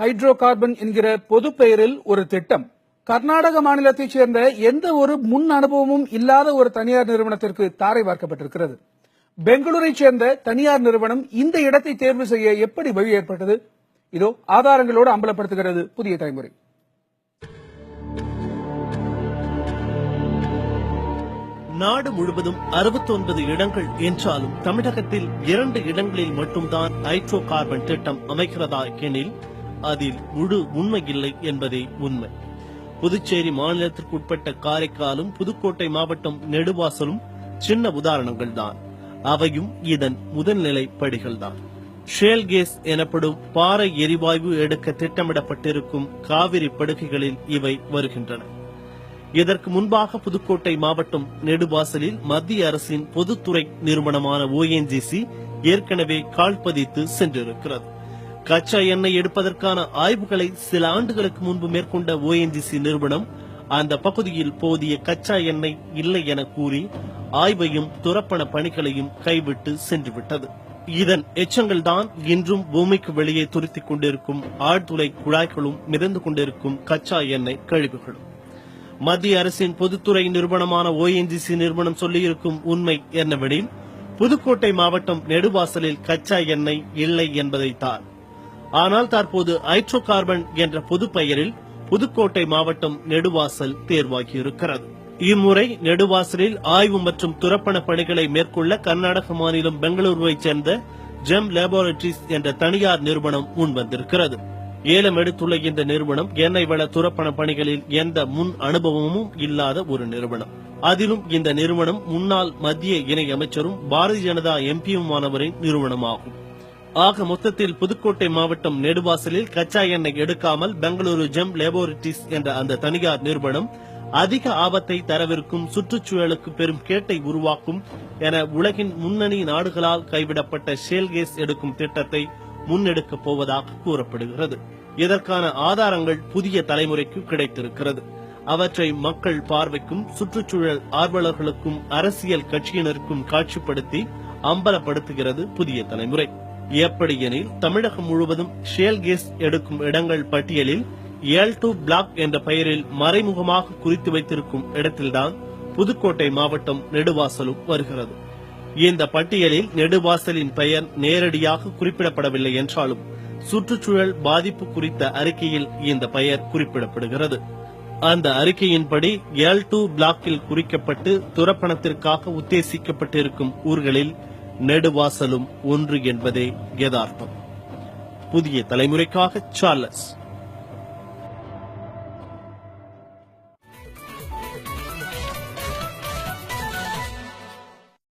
Hydro carbon என்கிற பொது பெயரில் ஒரு திட்டம் கர்நாடக மாநிலத்தைச் சேர்ந்த எந்த ஒரு முன் அனுபவமும் இல்லாத ஒரு தனியார் நிறுவனத்திற்கு தாரை வார்க்கப்பட்டிருக்கிறது. பெங்களூரைச் சேர்ந்த தனியார் நிறுவனம் இந்த இடத்தை தேர்வு செய்ய எப்படி வழி ஏற்பட்டது? இதோ ஆதாரங்களோடு அம்பலப்படுத்துகிறது புதிய தலைமுறை. நாடு முழுவதும் 69 இடங்கள் என்றாலும் தமிழகத்தில் 2 இடங்களில் மட்டும்தான் ஹைட்ரோ கார்பன் திட்டம் அமைக்கிறதா எனில் அதில் முழு உண்மை இல்லை என்பதே உண்மை. புதுச்சேரி மாநிலத்திற்குட்பட்ட காரைக்காலும் புதுக்கோட்டை மாவட்டம் நெடுவாசலும் சின்ன உதாரணங்கள் தான். அவையும் இதன் முதல்நிலை படிகள்தான். ஷேல் கேஸ் எனப்படும் பாறை எரிவாயு எடுக்க திட்டமிடப்பட்டிருக்கும் காவிரி படுகைகளில் இவை வருகின்றன. இதற்கு முன்பாக புதுக்கோட்டை மாவட்டம் நெடுவாசலில் மத்திய அரசின் பொதுத்துறை நிறுவனமான ONGC ஏற்கனவே கால்பதித்து சென்றிருக்கிறது. கச்சா எண்ணெய் எடுப்பதற்கான ஆய்வுகளை சில ஆண்டுகளுக்கு முன்பு மேற்கொண்ட ONGC நிறுவனம் அந்த பகுதியில் போதிய கச்சா எண்ணெய் இல்லை என கூறி ஆய்வையும் துரப்பண பணிகளையும் கைவிட்டு சென்றுவிட்டது. இதன் எச்சங்கள் தான் இன்றும் பூமிக்கு வெளியே துருத்திக் கொண்டிருக்கும் ஆழ்துளை குழாய்களும் மிதந்து கொண்டிருக்கும் கச்சா எண்ணெய் கழிவுகளும். மத்திய அரசின் பொதுத்துறை நிறுவனமான ONGC நிறுவனம் சொல்லியிருக்கும் உண்மை என்னவெனில் புதுக்கோட்டை மாவட்டம் நெடுவாசலில் கச்சா எண்ணெய் இல்லை என்பதைத்தான். ஆனால் தற்போது ஹைட்ரோ கார்பன் என்ற பொது பெயரில் புதுக்கோட்டை மாவட்டம் நெடுவாசல் தேர்வாகியிருக்கிறது. இம்முறை நெடுவாசலில் ஆய்வு மற்றும் துரப்பண பணிகளை மேற்கொள்ள கர்நாடக மாநிலம் பெங்களூருவைச் சேர்ந்த ஜெம் லேபரட்டரிஸ் என்ற தனியார் நிறுவனம் முன்வந்திருக்கிறது. ஏலம் எடுத்துள்ள இந்த நிறுவனம் எண்ணெய் வள துரப்பண பணிகளில் எந்த முன் அனுபவமும் இல்லாத ஒரு நிறுவனம். அதிலும் இந்த நிறுவனம் முன்னாள் மத்திய இணை அமைச்சரும் பாரதிய ஜனதா MPயுமானவரின் நிறுவனமாகும். ஆக மொத்தத்தில் புதுக்கோட்டை மாவட்டம் நெடுவாசலில் கச்சா எண்ணெய் எடுக்காமல் பெங்களூரு ஜெம் லேபரட்டரிஸ் என்ற அந்த தனியார் நிறுவனம் அதிக ஆபத்தை தரவிருக்கும், சுற்றுச்சூழலுக்கு பெரும் கேட்டை உருவாக்கும் என உலகின் முன்னணி நாடுகளால் கைவிடப்பட்ட ஷேல் கேஸ் எடுக்கும் திட்டத்தை முன்னெடுக்கப் போவதாக கூறப்படுகிறது. இதற்கான ஆதாரங்கள் புதிய தலைமுறைக்கு கிடைத்திருக்கிறது. அவற்றை மக்கள் பார்வைக்கும் சுற்றுச்சூழல் ஆர்வலர்களுக்கும் அரசியல் கட்சியினருக்கும் காட்சிப்படுத்தி அம்பலப்படுத்துகிறது புதிய தலைமுறை. எப்படியெனில் தமிழகம் முழுவதும் ஷேல் கேஸ் எடுக்கும் இடங்கள் பட்டியலில் L2 பிளாக் என்ற பெயரில் மறைமுகமாக குறித்து வைத்திருக்கும் இடத்தில்தான் புதுக்கோட்டை மாவட்டம் நெடுவாசலும் வருகிறது. இந்த பட்டியலில் நெடுவாசலின் பெயர் நேரடியாக குறிப்பிடப்படவில்லை என்றாலும் சுற்றுச்சூழல் பாதிப்பு குறித்த அறிக்கையில் இந்த பெயர் குறிப்பிடப்படுகிறது. அந்த அறிக்கையின்படி L2 பிளாக்கில் குறிக்கப்பட்டு துரப்பணத்திற்காக உத்தேசிக்கப்பட்டிருக்கும் ஊர்களில் நெடுவாசலும் ஒன்று என்பதே யதார்த்தம். புதிய தலைமுறைக்காக சார்லஸ்.